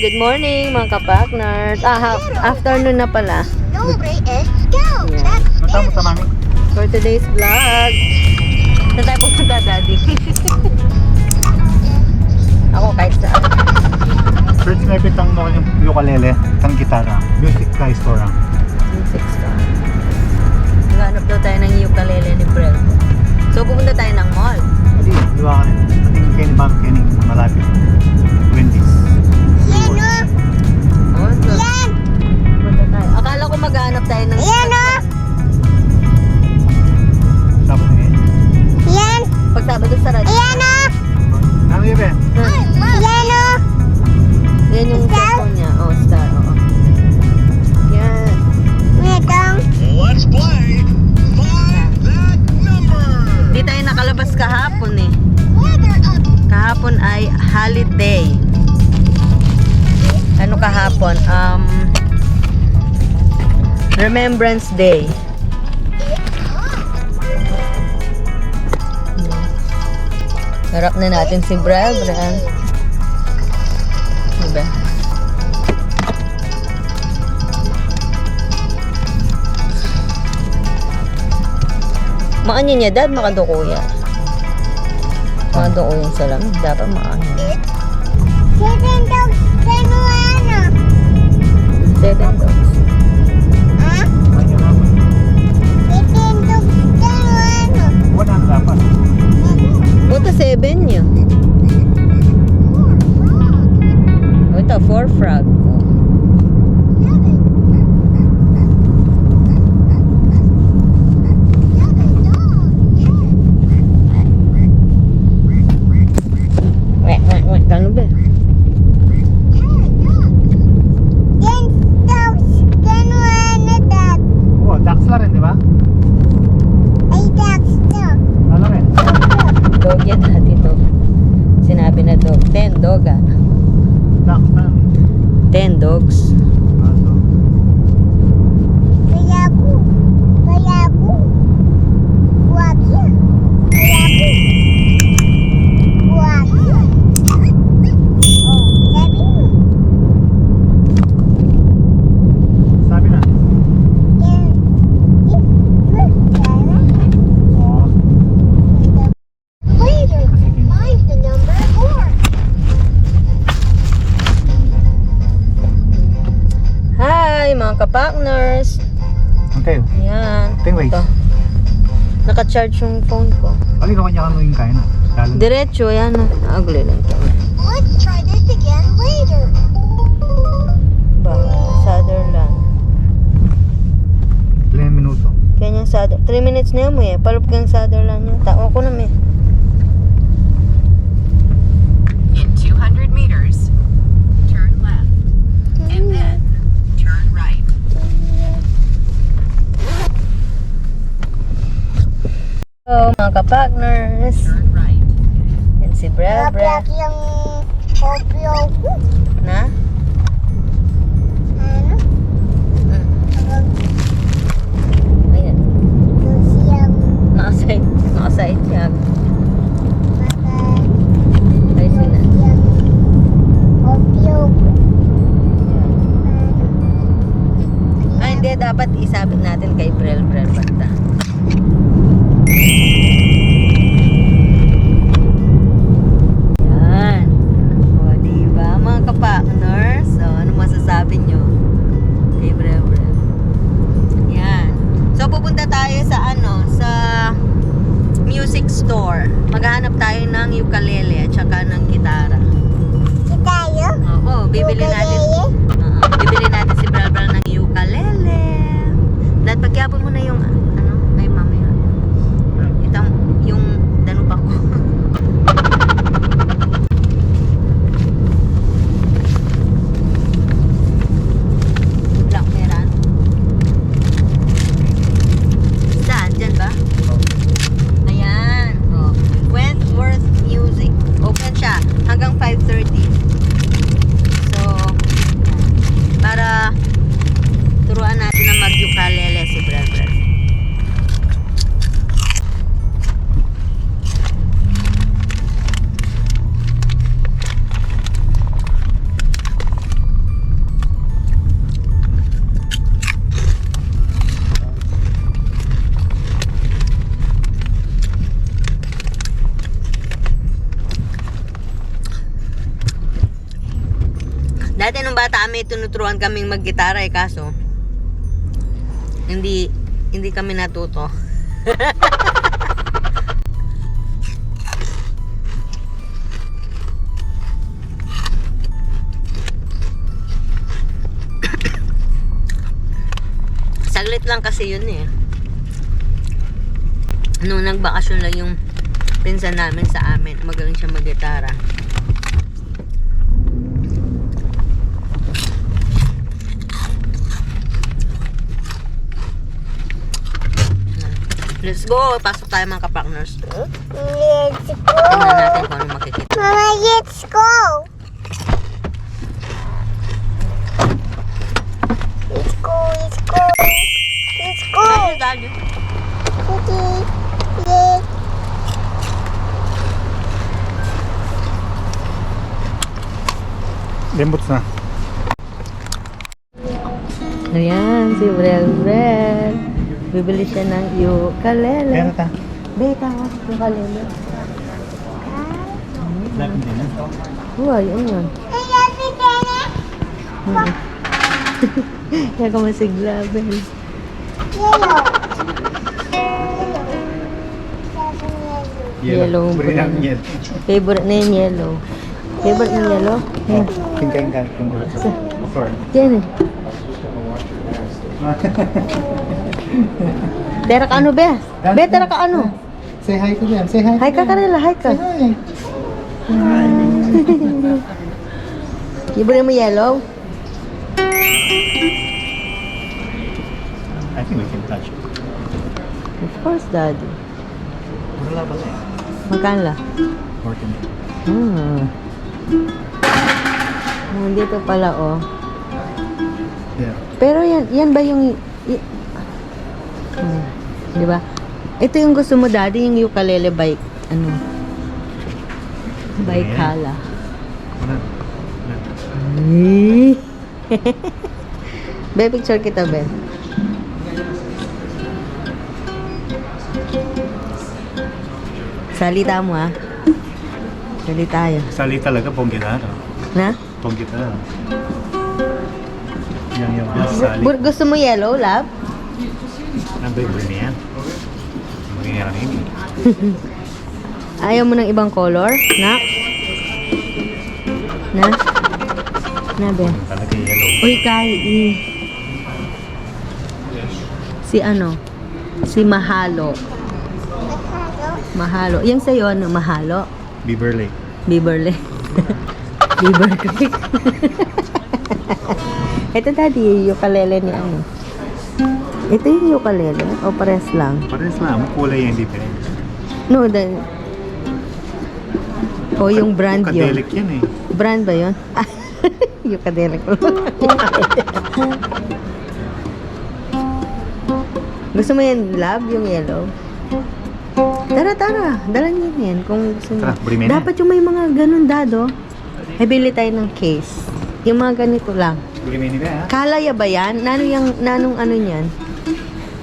Good morning mga ka-partners. Afternoon na pala. Yeah. For today's vlog, saan tayo pupunta, Daddy? Ako kahit saan. First may pitang mo yung ukulele, kang gitara, music guy store. Music store. Naghanap daw tayo ng ukulele ni Brel. So pupunta tayo ng mall. Hindi, diwa ka rin. Ating kayo ni Bang Kenny, malapit. Wendy's. Oh, so, pupunta tayo. Akala ko maghanap tayo ng... Sabot na ngayon. Pag Sabado sarado. Ano yun, Ben? Yan yung cellphone niya. Oh, star. Oo. Yan. Let's play. Find that number. Di tayo nakalabas kahapon eh. Kahapon ay holiday. Ano kahapon? Remembrance Day. Harap na natin si Brel. Diba? Maanyo niya, Dad, makaduko yan. Makaduko yung salam. Dapat maanyo. 7 dogs. Ano na ako? Wala na dapat. Buta 7 niya. Ito, 4 frog. Wait, kano ba? Oo, ducks na rin, di ba? Ano rin? Dog yan natin, dog. Sinabi na dog. 10 dog, ah. Ducks na. 10 dogs. Ano? Sabi na. Oo. Find the number 4. Hi, mga ka-partners. Okay. Ayan. Tingways. Ito. Naka-charge yung phone ko. Alin naman niya kano yung kain na. Lalo. Diretso, yan. Ugly lang ito. Let's try this again later. Ba, Sutherland. 3 minuto. Kanyang Sutherland. 3 minutes na yan mo eh. Palop kang Sutherland yun. Tao ko na may. In 200 meters, turn left, and then turn right. So, mga ka-partners. Turn right. Yan si Brel. Na? Ayan. Naka-side siya. Ay, sina. Ay, hindi. Dapat isabit natin kay Brel basta. Yan. O, diba mga ka-partners? So, ano masasabi nyo? Kay Brel. Yan. So, pupunta tayo sa sa music store. Maghahanap tayo ng ukulele at saka ng gitara. Oo, bibili natin. Bibili natin si Brel ng ukulele. Dahil pagyapon mo na yung ay mamaya. Itang yung danupa ko. Black meran. Saan? Dyan ba? Ayan. Oh. Wentworth Music. Open siya hanggang 5:30. So, para turuan natin na mag-ukulele si Brel. Dati nung bata kami, tinuturuan kaming maggitara eh, kaso hindi kami natuto. Saglit lang kasi yun eh. Nung nagbakasyon lang yung pinsan namin sa amin, magaling siya maggitara. Let's go! Pasok tayo mga kapakners. Let's go. Tingnan natin kung ano makikita. Mama, let's go. Let's go, let's go. Let's go. Daddy. Okay. Let's Lembuts na. Ayan, si Brel. Bibili siya ng ukulele. Meron ta. Beta ko, ukulele. Lapin din na. Uy, ano yan? Kaya ka masigla, Bel. Yellow. Buri namin yan. Favorite na yung yellow. Favorite ng yellow? Yan. Tingkain ka. Sorry. Yan eh. Tera ka ano, Be? Be, tera ka ano? Say hi to them. Say hi. Hi ka kanila, hi ka. Hi. Libre mo yellow? I think we can touch it. Of course, Daddy. Wala ba siya? Magkano la? 14. Dito pala, oh. Yeah. Pero yan ba yung... di ba? Ito yung gusto mo, Daddy, yung ukulele by, ano? By Yeah. Kala. Wala. Be, picture kita, Be. Salita mo, ha? Sali tayo. Sali talaga, pong gitara. Na? Pong gitara. Yung sali. Gusto mo yellow, love? Nandun yung rin yan. Mangyayari ini. Ayaw mo ng ibang color? Na? Na? Na, Be? Talaga yellow. Uy, Kai, si ano? Si Mahalo. Mahalo. Yung sa'yo, ano? Mahalo? Beaverly. Beaverly. Beaver Creek. Ito, Daddy, yung ukulele ni ano. Ito yung ukulele o pares lang? Parehas lang. Kulay yung different. No, o yung brand yun. Ukadelic yan eh. Brand ba yun? Ukulele ko. Gusto mo yan, love, yung yellow? Tara. Dala niyo yan kung gusto niyo. Tara, buri mo na. Dapat yung may mga ganun, Dado. Ay, bili tayo ng case. Yung mga ganito lang. Bigyan mo yun ha? Kalaya ba yan? Nanong ano niyan?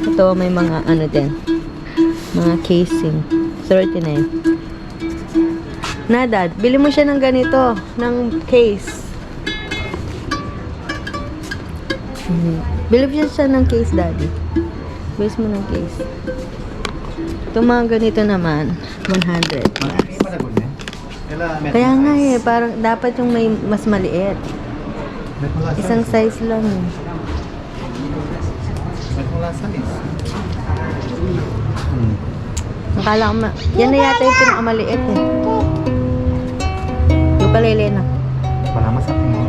Ito, may mga ano din. Mga casing. 39. Na, Dad, bili mo siya ng ganito. Ng case. Bili mo siya ng case, Daddy. Bili mo ng case. Itong mga ganito naman, 100 plus. Kaya nga eh, parang dapat yung may mas maliit. Isang size lang eh. Akala ko yan na yata yung pinakamaliit eh. Yung palele na. Wala masakit mo.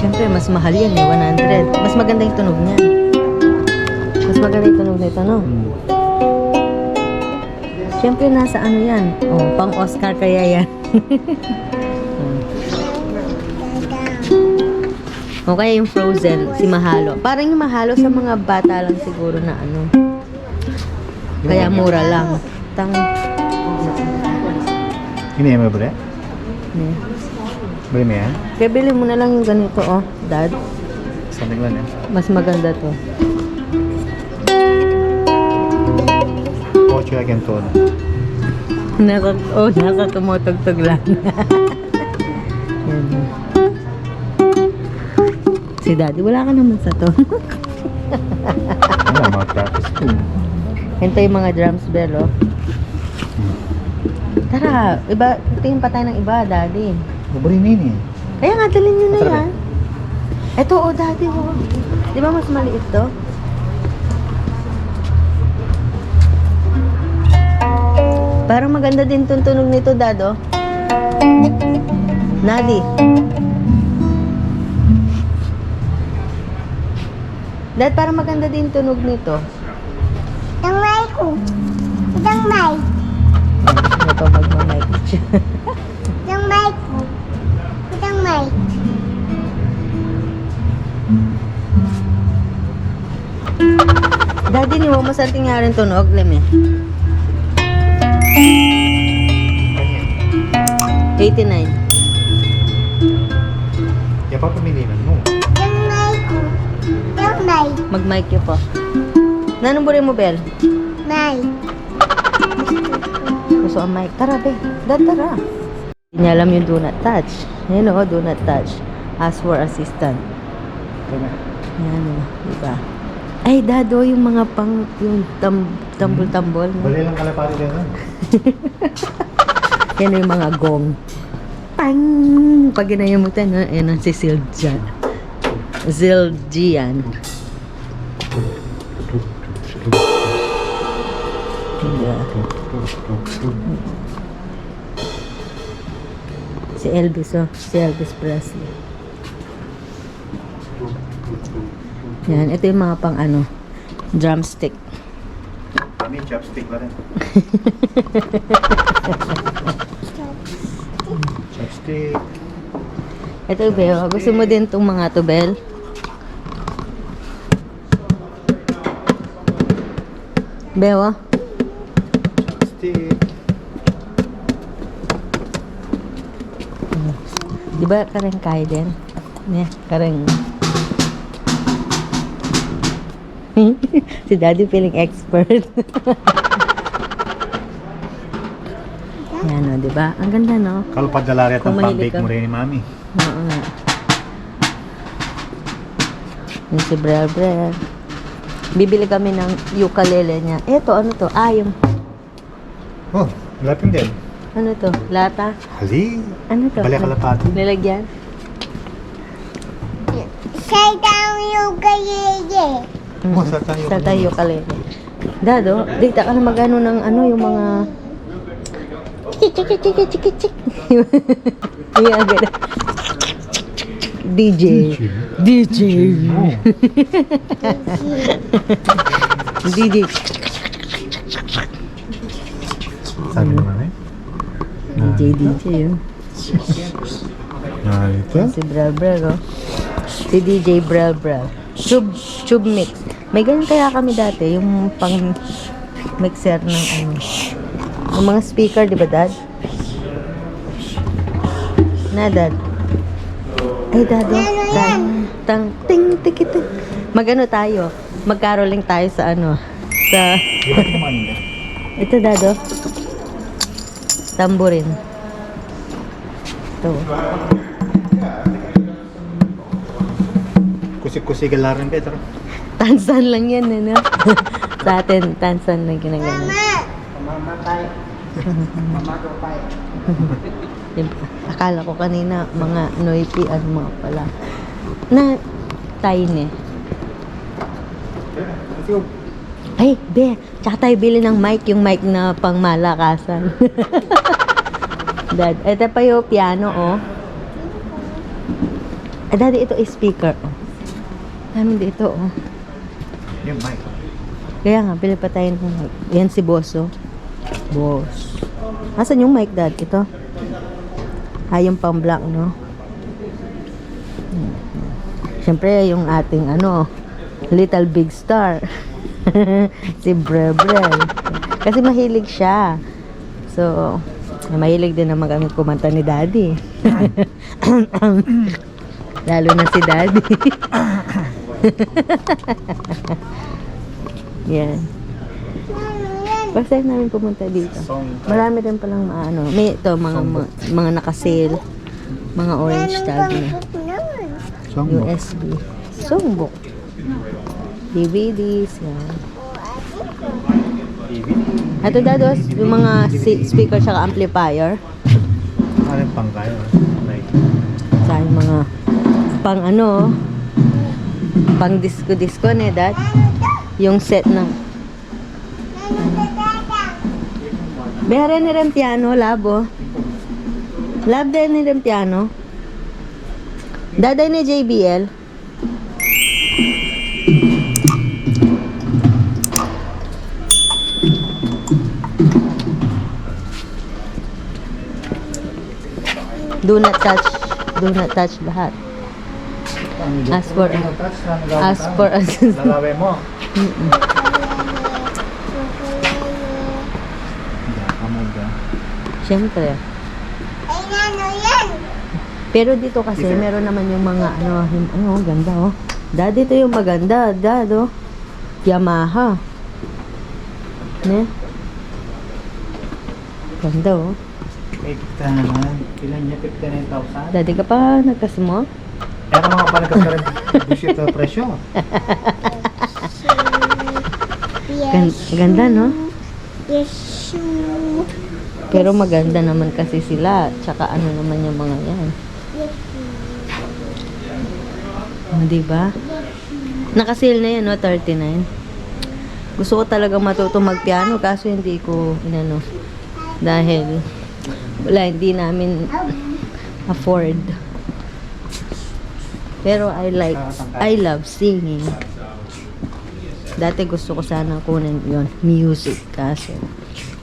Siyempre, mas mahal yan eh, 100. Mas maganda yung tunog niya. Mas maganda yung tunog nito, no? Siyempre, nasa ano yan? Oh, pang Oscar kaya yan. O kaya yung Frozen, si Mahalo. Parang yung Mahalo sa mga bata lang siguro na ano. Kaya mura lang. Hindi mo ba? Bili mo yan? Kaya bili mo na lang yung ganito, oh, Dad. Something lang yan. Mas maganda to. Ocho again to. Nakatumutugtog lang. Yan. Yan. Si Daddy, wala ka naman sa to. Ano, mga practice ko. Ito yung mga drums bell, oh. Tara, iba, tingin pa tayo ng iba, Daddy. Libre na yun eh. Kaya nga, dalhin nyo na Masarap yan. Ito, oh, Daddy, oh. Di ba mas maliit to? Parang maganda din itong tunog nito, Dado. Nadi. Dad, parang maganda din tunog nito. Itang may ko. Itang may. Ito magmamic. Itang may ko. Itang may. Daddy, ni mo masanting nga rin tunog, Leme. 89. Yan pa pamilinan mo. Itang may ko. Itang may. Mag-mic yun po. Nanumburi mo, Bel? May. Gusto ang mic. Tara, Be. Dad, tara. Hindi niya alam yung do not touch. Yan o, do not touch. Ask for assistant. Yan o, diba? Ay, Dado, yung mga pang, yung tambol-tambol. No? Bali lang kalapari din yan. Yan yung mga gong. Pang! Pag ginayamutan, no? Yan ang si Zildjian. Zildjian. Yeah. Si Elvis, oh. Si Elvis Presley. Yan, ito yung mga pang ano, drumstick. Kami, chopstick pa rin. Chopstick. Ito, Bel. Gusto mo din itong mga to, Bel? Bel, oh. Chopstick. Di ba kareng kaya din? Ne, kareng... Si Daddy feeling expert. Yan o, di ba? Ang ganda, no? Kalupad dalari at Kung ang mahilig pang-bake ka. mo rin ni Mami. Oo nga. Yung si Brel Brel. Bibili kami ng ukulele niya. Eto, ano to? Ah, yung... Oh, lapin din. Ano to? Lata? Hali. Ano to? Bali kalapati. Nilagyan? Say down yung kayeye. Oh, sa tayo. Sa tayo ukulele. Dado, dito ka na magano ng ano, yung mga... Chik. Yung agad. DJ. Oh. DJ. Sabi naman eh. DJ yun. Narito. Si Brel Brel, oh. Si DJ Brel Brel. Tube mix. May ganyan kaya kami dati, yung pang mixer ng ano. Yung mga speaker, di ba, Dad? Na, Dad? Ay, Dad, oh. Dad. Ting, tikiting. Magano tayo? Mag-caroling tayo sa ano? Sa... Di ba naman yun? Ito, Dad, oh. Tamborin. Ito. Kusik-kusigal lang rin, Petro. Tansan lang yan, ano? Sa atin, tansan lang ginagano. Diba? Akala ko kanina, mga noisy, ano mga pala. Na, tiny. Ay, be, tsaka tayo bili ng mic, yung mic na pang malakasan. Dad, ito pa yung piano, oh. Daddy, ito is speaker, oh. Namin dito, oh. Yung mic. Kaya nga, pili pa tayo ng mic. Yan si Boss, oh. Boss. Asan yung mic, Dad? Ito. Ah, yung pang black, no? Siyempre, yung ating, ano, Little Big Star. Si Brebrel. Kasi mahilig siya. So, mahilig din naman kami kumanta ni Daddy. Lalo na si Daddy. Yan. Basta namin pumunta dito. Marami din palang ano, may ito mga naka-sale. Mga orange tag niya. Songbok. USB. Songbook. DVDs. Yan. Ito dados, yung mga speaker tsaka amplifier. Ano pang kayo? Right. Sa yung mga pang ano, pang disco-disco na dad. Yung set ng Behara ni rin piano, labo. Lab din ni rin piano. Daday ni JBL. Do not touch lahat. Ask for Lalawin mo. Kamuga. Siyempre. Pero dito kasi meron naman yung mga ganda oh. Dad, ito yung maganda, dad oh. Yamaha. Ne? Ganda oh. Eh, kita naman. Ilan niya? 59,000? Dati ka pa nagkasmo? Kaya mga panagas ka rin bullshit na presyo. Ganda no? Yes. Pero maganda naman kasi sila. Tsaka ano naman yung mga yan. Diba? Naka-sale na yan no? 39. Gusto ko talaga matuto magpiano kaso hindi ko inano. Dahil wala, hindi namin afford. Pero I love singing. Dati gusto ko sana kunin yon music kaso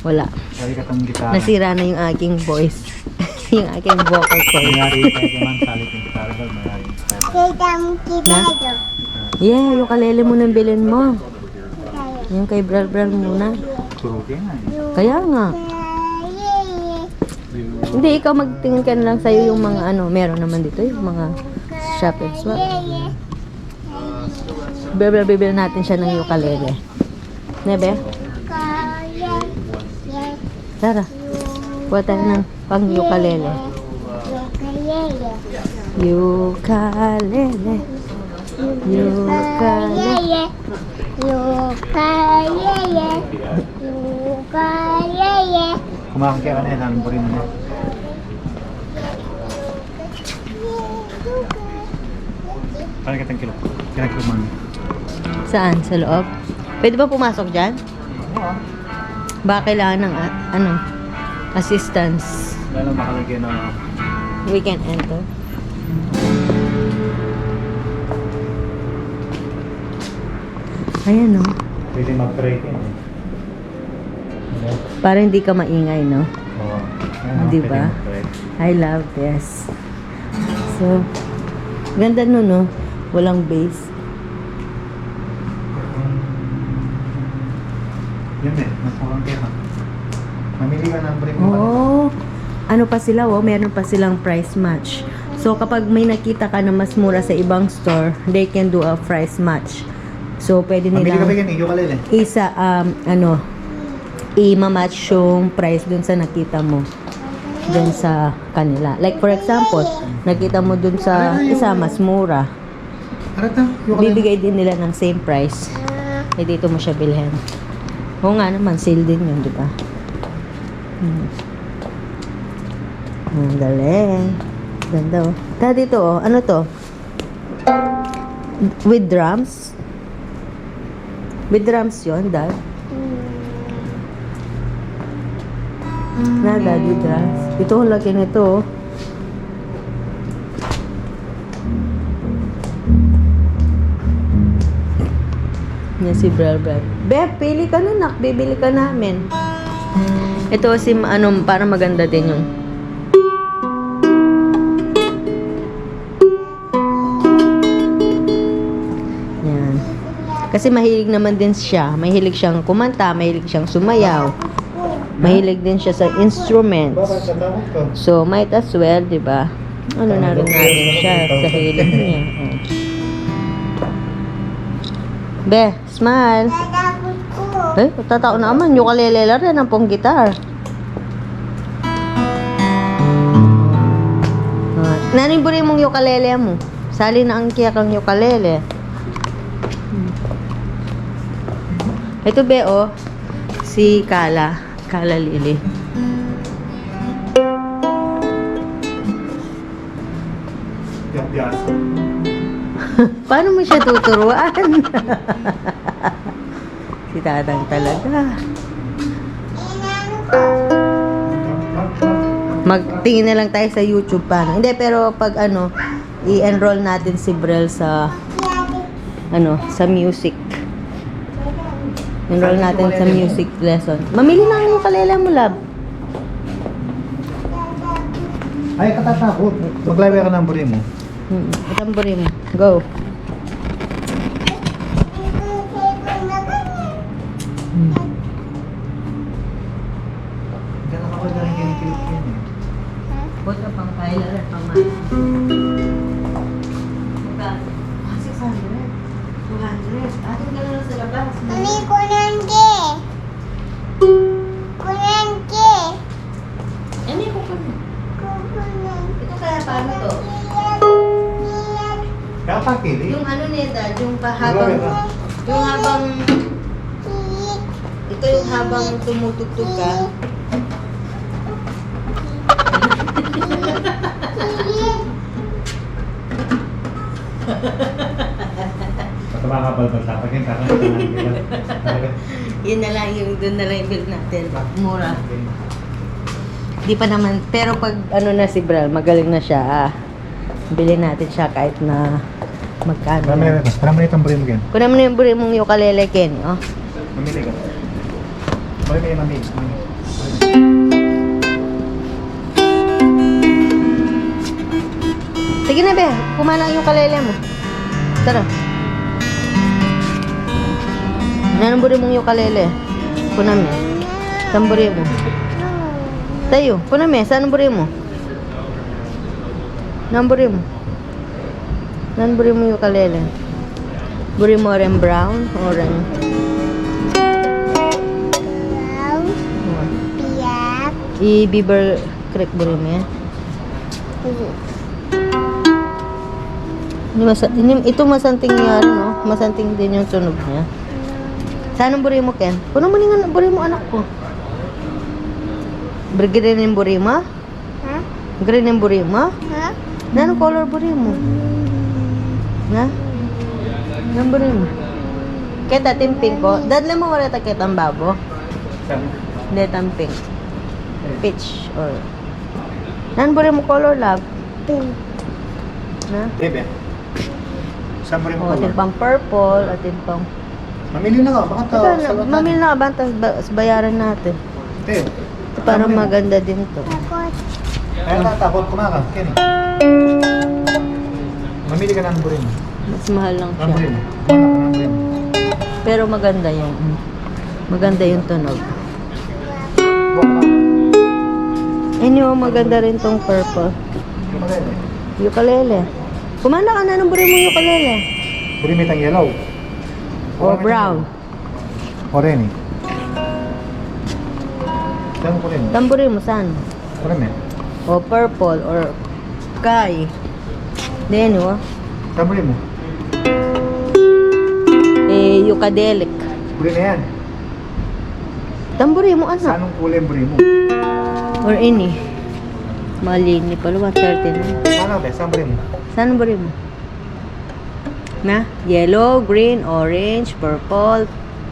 wala. Sali ka tong gitara. Nasira na yung aking voice. Yung aking vocal cord. Mayari tayo man sali kong gitara daw. Mayari. Na? Yeah, yung kalele mo nang bilhin mo. Yung kay Bral muna. Turukin nga eh. Kaya nga. Hindi, ikaw magtingin ka na lang sa'yo yung mga ano, meron naman dito yung mga shop and swap. Bibili natin siya ng ukulele. Nebe? Tara. Kuha tayo ng pang ukulele. Ukulele. Ukulele. Kumakakaya ka na yan. Hamburin mo na. Parang kitang kilo. Kinagkuman. Saan? Sa loob? Pwede ba pumasok dyan? Oo. Baka kailangan ng assistance. Lalo makalagyan ng We can enter. Ayan, no? pwede mag-break in. Para hindi ka maingay, no? Oo. Di ba? I love this. So, ganda nun, no? Walang bass. Yun eh. Mas mukhang pera. Mamili ka ng break mo. Oh, ano pa sila, oh? Meron pa silang price match. So, kapag may nakita ka na mas mura sa ibang store, they can do a price match. So, pwede Mamili ka ba nila yan? Ukulele. isa, i-match yung price dun sa nakita mo dun sa kanila. Like, for example, nakita mo dun sa isa, mas mura. Harap na. Ukulele. Bibigay din nila ng same price. Eh, dito mo siya bilhin. Oo nga naman, sale din yun, di ba? Ang galing. Ganda, oh. Dito, oh. Ano to? With drums? With drums yun, Dad? Na, Dad, with drums. Ito, ang laki nito, oh. Yan si Bral. Beb, pili ka na, nak. Bibili ka namin. Ito si, para maganda din yung yan. Kasi mahilig naman din siya. Mahilig siyang kumanta, mahilig siyang sumayaw. Mahilig din siya sa instruments. Bakit natakot ka? So, might as well, di ba? Ano na rin natin siya sa hilig niya. Oh. Be, smile. Eh, tatao naman. Ukulele rin ang pong gitar. Nanin buri mong ukulele mo. Sali na ang kiyak ang ukulele. Ito be oh. Si Kala. Kala Lili. Piyasa. Paano mo siya tuturuan? Si Tatang talaga. Magtingin na lang tayo sa YouTube paano. Hindi, pero pag ano, i-enroll natin si Brel sa sa music. Enroll natin sa music lesson. Mamili na ang ukulele mo, love. Ay, katatakot. Maglaway ka ng buri mo. Itamburi mo. Go. Diyan na kapag dahil yung kilip-kilip eh. Punta pang Kyler at pang Mama. 600. 200. Atin ka na lang sa labas. Mami, kunangge. Kunangge. Ano yung kukunin? Kukunang. Ito kaya paano to? Kaya pa kilip. Yung ano niya, Dad, yung pahabang... Yung habang... Ito yung habang tumutugtog ka. Mataba ka balbal sa akin. Yun na lang yung doon na lang yung build natin. Mura. Di pa naman, pero pag ano na si Bral, magaling na siya. Bilhin natin siya kahit na magkano. Parang itong buri mo yan. Kunin mo na yung buri mong ukulele, Ken. Oh. Mamili ka. Buri mo yung mamili. Sige na, be. Kumana yung ukulele mo. Tara. Anong buri mong ukulele? Kunan mo. Saan buri mo? Tayo. Kunan mo. Saan buri mo? Saan buri mo? Saan buri mo yung ukulele? Buri mo rin brown? Orange? Brown. Piyak. I-Beaver Creek buri mo yan? Ito masanting yan, no? Masanting din yung tunog niya. Saan ang buri mo, Ken? Kuno mo nga buri mo, anak ko. Green yung buri mo? Ha? Green yung buri mo? Ha? Anong color buri mo? Na? Anong buri mo? Kita timping ko. Dadle mo wala ta kitang babo? Hindi, tamping. Peach or... Anong buri mo color, love? Pink. Na? Bebe. Saan buri mo O, atin pang purple, atin pang... Mamili na ka. Baka to. Mamili na ka ba? Tapos bayaran natin. Te. Ito parang maganda din to. Takot. Kaya natatakot kumaka. Kenny. Mamili ka ng buri mo. Mas mahal lang Ng buri siya. mo. Kumaka ka ng buri mo. Pero maganda yung... Maganda yung tunog. Buwak ka. Anyo, maganda rin tong purple. Maganda. Ukulele. Kumanda ka na ng buri mong ukulele. Buri mo itang yellow. O brown. Orange. Saan ko rin? Tamburi mo saan? Orange. O purple or sky. Then, o. Saan buri mo? Ukadelic. Buri na yan. Tamburi mo, ano? Saan ang kulay ang buri mo? Or ini. Malini pala, 130 na. Ano ba? Saan buri mo? Saan ang buri mo? Na? Yellow, green, orange, purple,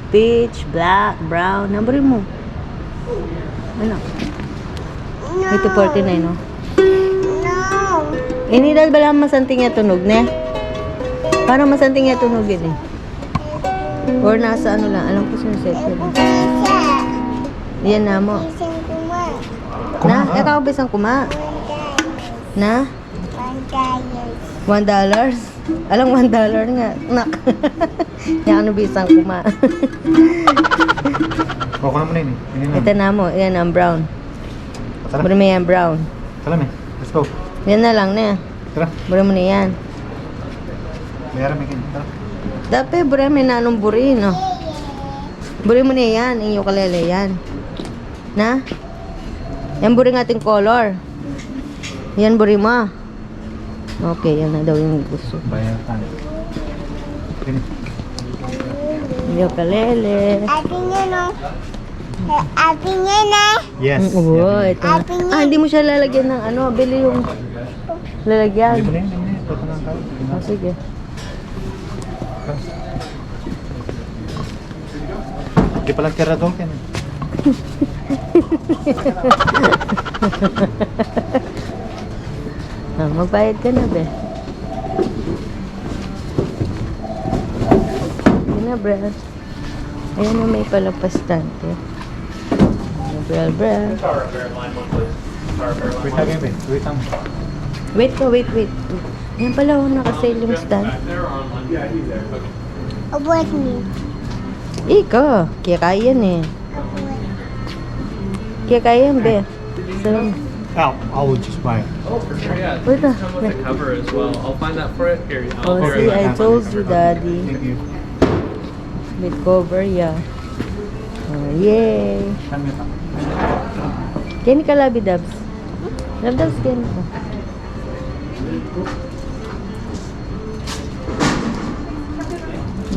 peach, black, brown. Ang buri mo? Ano? No. Ito 49, no? No. Inidal ba lang masanting niya tunog, ne? Parang masanting niya tunog yun, eh. Or nasa ano lang, alam ko sinuset ko lang. Isa. Yan na mo. Isang kuma. Na, ikaw bisang kuma. Na? $1? Alang $1 nga. Nak. Yan ano bisang kuma. Kuha na mo na yun eh. Hindi na. Ito na mo, yan ang brown. Tara. Buri mo yan brown. Tara me. Let's go. Yan na lang na. Tara. Buri mo na yan. Mayroon may kin. Tara. Dapat buri mo na anong buri, no? Buri mo na yan, yung ukulele yan. Na? Yan buri ng ating color. Yan buri mo. Okay, yan na daw yung gusto. Bayan tayo. Ukulele. Ate niya, no? Ate niya na. Yes. Oo, ito na. Ate niya. Ah, hindi mo siya lalagyan ng ano, bili yung lalagyan. Hindi mo na yun, hindi mo na yun. Ito na lang tayo. Oh, sige. Hindi pala tira doon. Ah, magbayad ka na, be. Sige na, Brad. Ayan na, may palapastante. Brad. Wait lang, babe. Wait lang. Wait ka, wait. Yan pala, oh, nakasale yung stand. Avoid me. Ika, kaya kaya yan eh. Kaya kaya yan, be. So, I will just buy it. Oh, for sure, yeah. Wait, It comes with a cover as well. I'll find that for it. Here, oh, I'll be see, right I back. told you, Daddy. Thank you. With cover, yeah. Oh, yay. Saan ito? Kani ka, Labi Dabs? Labdabs, kani ka.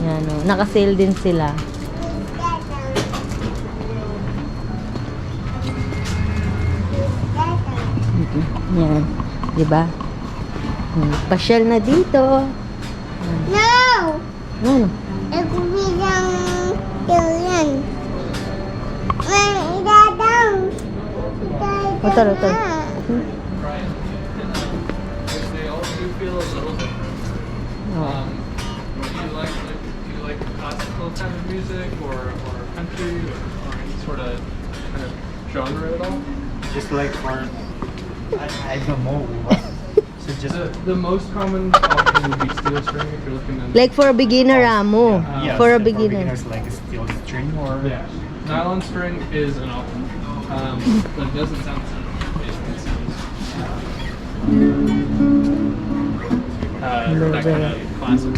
Yan, oh. Nakasale din sila. Yan. Diba? Pasyal na dito. No! Ano? Ako bilang yan. Man, idadang. O, tara. They all do feel a little different. Oh. Do you like classical kind of music or country or any sort of kind of genre at all? Just like for... I don't know. What? So just... The most common option would be steel string if you're looking at Like for a beginner, Amo. Yes, For a and beginner. beginners, like a steel string or... yeah. Nylon string is an option, but it doesn't sound simple. It sounds that kind of classic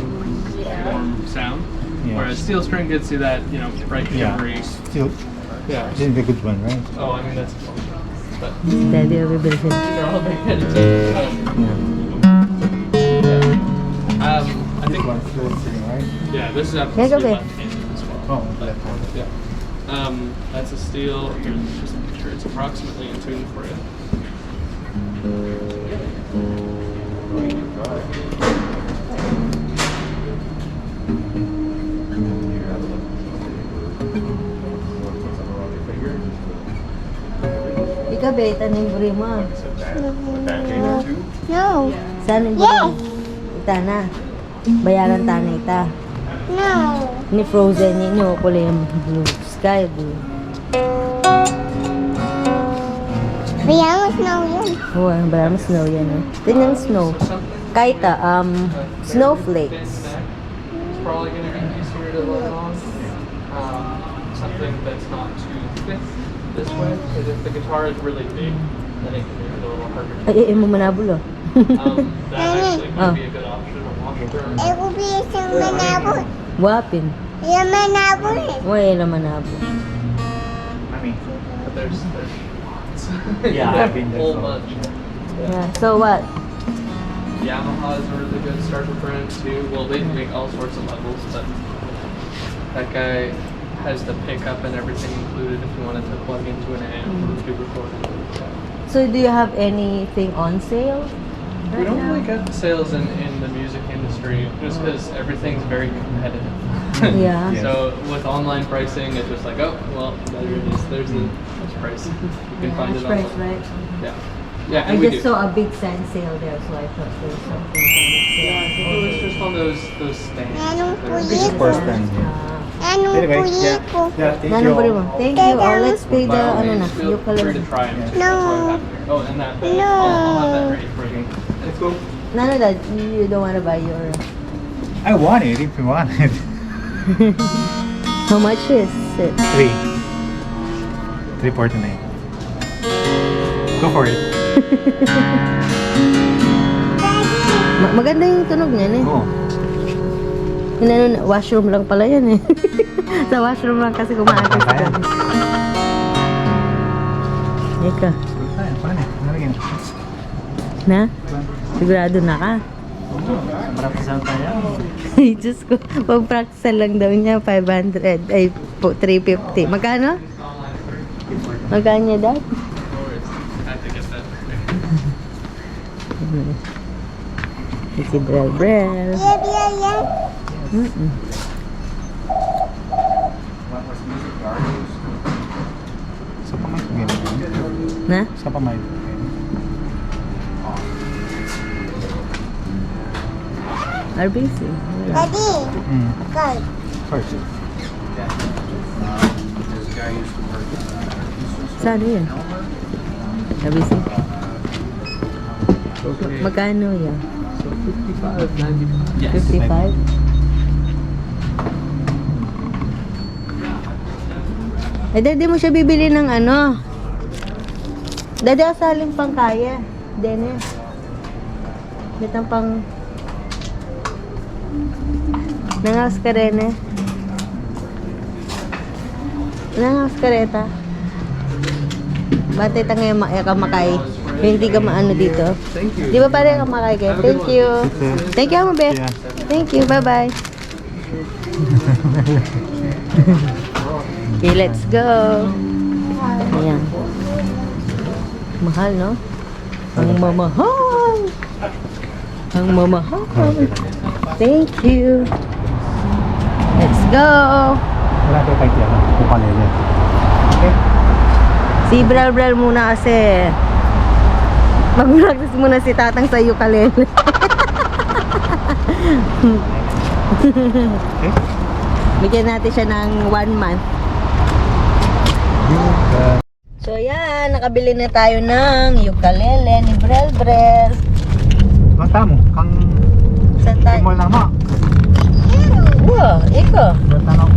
warm sound. Yeah. Whereas steel string gets you that, bright Yeah. shimmery. Still, Yeah. this is a good one, right? Oh, I mean that's cool. But Daddy, I'll be busy. they're all very good at I This think one's still string, right? yeah, this is Here you go, absolutely babe. left-handed as well. Oh, left hand. Yeah. That's a steel. Here's just a picture. It's approximately in tune for you. Ika, be, tanong buri mo. No. Saan yung buri mo? Ita na. Bayaran tanay ita. No. Ni Frozen ninyo, kulay yung blue sky, blue. Bayang snow yun. Oh, ang barang snow yan eh. Tingnan snow. Kahit snowflakes. It's probably going to be easier to let on. Something that's not too thick this way. Because if the guitar is really big, then it can make it a little harder. Ay, mo manabulo. That actually could be a good option. A washer. Ako bilang manabot. Wapin. Yung manabot eh. Wala na manabo. Mami. But there's lots. Yeah, I've been a there, whole so- bunch. Yeah. So what? Yamaha is a really good starter brand too. Well, they make all sorts of levels, but that guy has the pickup and everything included if you wanted to plug into an amp to record. So do you have anything on sale? We don't really get sales in the music industry just because everything's very competitive. Yeah. Yes. So with online pricing, it's just like, oh, well, there it is. There's the price. You can find it Price, online. right? Yeah. Yeah, I and we just do. saw a big sign sale there, so I thought there was something on Yeah, I think it was sale. just on those stands. Anong They're- kulit? First time. Ah. Anong Anyway, yeah. kulit ko? Yeah, thank Nanong you. buri mo? Thank you. Oh, let's pay the, By all ano na, means, feel free to ukulele. try them. too. No. That's what I have here. Oh, and that. No. I'll have that ready for you. Let's go. Nano, Dad, you don't want to buy your... I want it if you want it. How much is it? 349. Go for it. Maganda yung tunog niyan eh. Oh. Washroom lang pala yan eh. Sa washroom lang kasi kumaagas ka. Ayan. Ika. Paano? Nalagyan. Na? Sigurado na ka? Practice tayo. Ay, Diyos ko. Pag-practice lang daw niya, 500. Ay, 350. Magkano? Magkano niya, Dad? Had to get that. Si Brel Brel. Mm-mm. Sa pamay ko ganyan. Na? Sa pamay ko. RBC. Daddy, go. First. Saan yun? RBC. Magkano yan? So 55, 95. Yes. 55? Eh, Daddy mo siya bibili ng ano? Daddy, asaling pang kaya. Dennis. Bitang pang... Nangas ka rin eh. Nangas ka reta. Batay ta ngayon kamakay. Hindi ka maano dito. Thank you. Di ba pare kamakay kayo? Have a good Thank you. Thank you, Amabe. Yeah. Thank you. Bye-bye. Okay, let's go. Ayan. Mahal, no? Ang mamahal. Ang mamahal. Thank you. Let's go. Wala tayo tayo yan. Ukulele. Okay. Si Brel Brel muna kasi. Mag-practice muna si Tatang sa ukulele. Okay. Bigyan natin siya ng 1 month. So yan, nakabili na tayo ng ukulele ni Brel Brel. Ang tamo. Kang Saan tayo? timol na mo. Wow, ikaw. Yung tanong.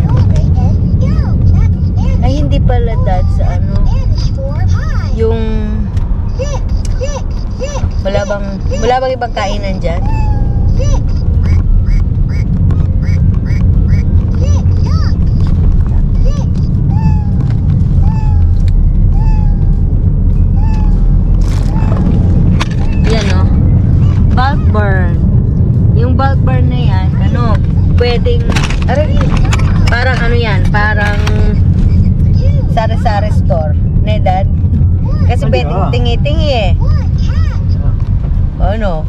Ay, hindi pala dad sa ano. Yung... Wala bang ibang kainan dyan? Yan o. Bulk burn. Yung bulk burn na yan, ano, pwedeng, aray, parang ano yan, parang sari-sari store. Ne, Dad? Kasi Ay, pwedeng ah. tingi-tingi eh. Ano?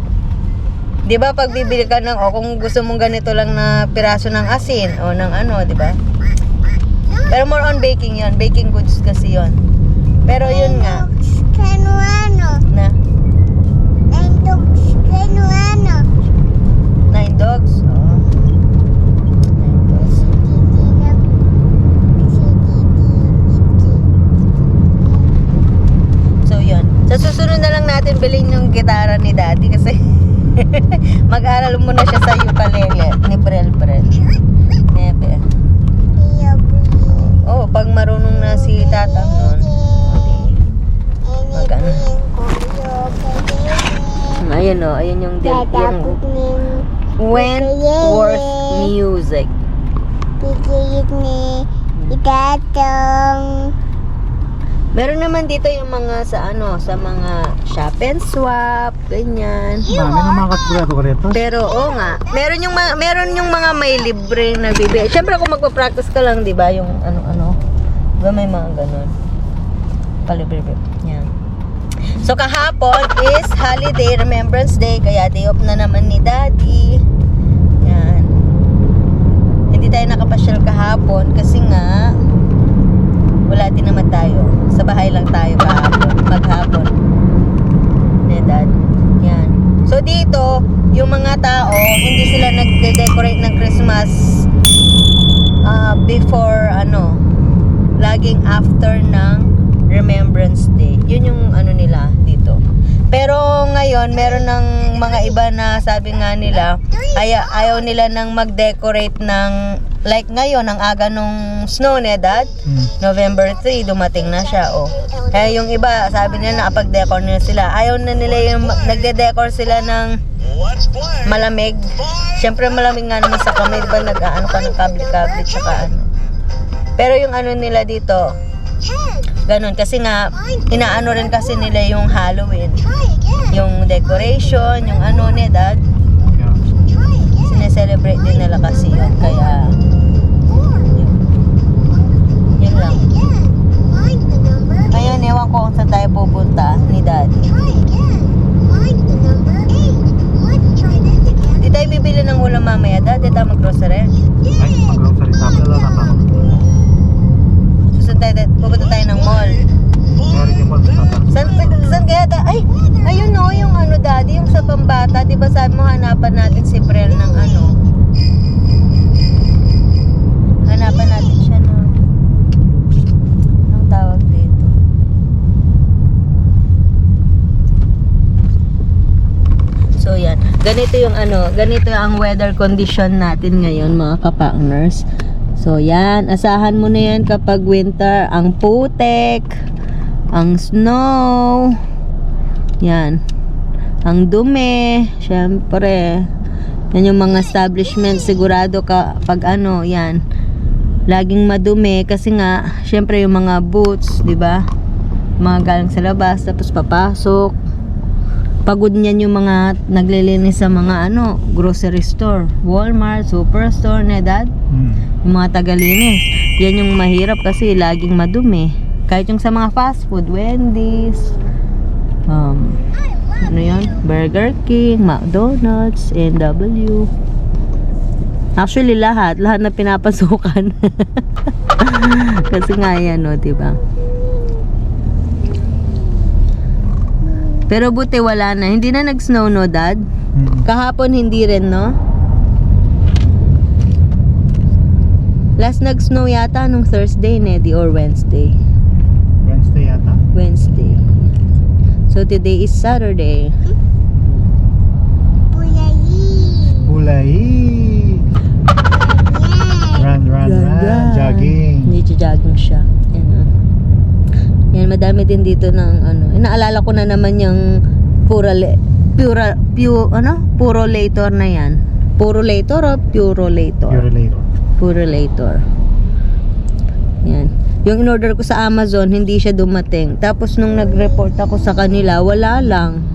Di ba pag bibili ka ng, kung gusto mong ganito lang na piraso ng asin, o ng ano, di ba? Pero more on baking yon, baking goods kasi yon. Pero yun nga, na 9 dogs. Oh. 9 dogs. So yun. Sa susunod na lang natin bilhin yung gitara ni Daddy kasi mag-aral muna siya sa ukulele ni Brel Brel. Nebe. Oh, pag marunong na si Tatang nun, mag-ano. Ayun o, ayun yung Wentworth Music. Meron naman dito yung mga sa ano, sa mga shop and swap, ganyan. Dami ng mga kasigurado ko rito. Pero oo nga, meron yung mga may libre na bibili. Syempre kung magpa-practice ka lang, 'di ba, yung ano-ano. 'Di ba may mga ganun. Palibre. Yan. So kahapon is holiday, Remembrance Day, kaya day off na naman ni Daddy. Yan. Hindi tayo nakapasyal kahapon kasi nga wala din naman tayo. Sa bahay lang tayo kahapon, maghapon. Ni Dad. Yan. So dito, yung mga tao, hindi sila nagde-decorate ng Christmas before laging after ng Remembrance Day. Yun yung ano nila dito. Pero ngayon, meron ng mga iba na sabi nga nila, ayaw nila nang mag-decorate ng, like ngayon, ang aga nung snow ni Dad, November 3, dumating na siya. Oh. Kaya yung iba, sabi nila nakapag-decor na sila. Ayaw na nila yung nagde-decor sila ng malamig. Siyempre malamig nga naman sa kamay, diba nag-ano ka ng kabli-kabli tsaka ano. Pero yung ano nila dito, Ganon. Kasi nga, inaano rin kasi nila yung Halloween. Try again. Yung decoration, yung ano ni Dad. Yeah. Try again. Sineselebrate din nila kasi yun. Kaya, 4. yun Try lang. again. Find the number. Ngayon, ewan ko kung saan tayo pupunta ni Daddy. Try again. Find the number 8. Let's try this again. Di tayo bibili ng ulam mamaya, Dad. Di tayo mag-grocery. You Ay, did. mag-grocery tayo na lang. Susunod tayo, pupunta tayo ng mall. Kaya rin yung pag-tata. Saan kaya Ay, ayun no, yung ano Daddy, yung sa pambata. Di ba sabi mo hanapan natin si Brel ng ano? Hanapan natin siya ng anong tawag dito? So yan, ganito yung ano, ganito ang weather condition natin ngayon mga kapakners. So yan, asahan mo na yan kapag winter, ang putek, ang snow, yan, ang dumi, syempre, yan yung mga establishment, sigurado ka pag ano, yan, laging madumi kasi nga, syempre yung mga boots, di ba? Mga galing sa labas, tapos papasok. Pagod niyan yung mga naglilinis sa mga ano, grocery store, Walmart, Superstore, na Dad. Yung mga tagalinis. Yan yung mahirap kasi laging madumi. Kahit yung sa mga fast food, Wendy's, ano yun? Burger King, McDonald's, NW. Actually lahat na pinapasukan. Kasi nga yan, no, diba? Pero buti wala na. Hindi na nag-snow, no, Dad? Kahapon hindi rin, no? Last nag-snow yata nung Thursday, Neddy, or Wednesday. Wednesday yata. Wednesday. So today is Saturday. Bulay. Run. Jogging. Hindi jogging siya. Yan, yan, madami din dito ng ano. Naalala ko na naman yung purolator na yan. Purolator o purolator? Purolator. Yan. Yung in-order ko sa Amazon, hindi siya dumating. Tapos nung nag-report ako sa kanila, wala lang.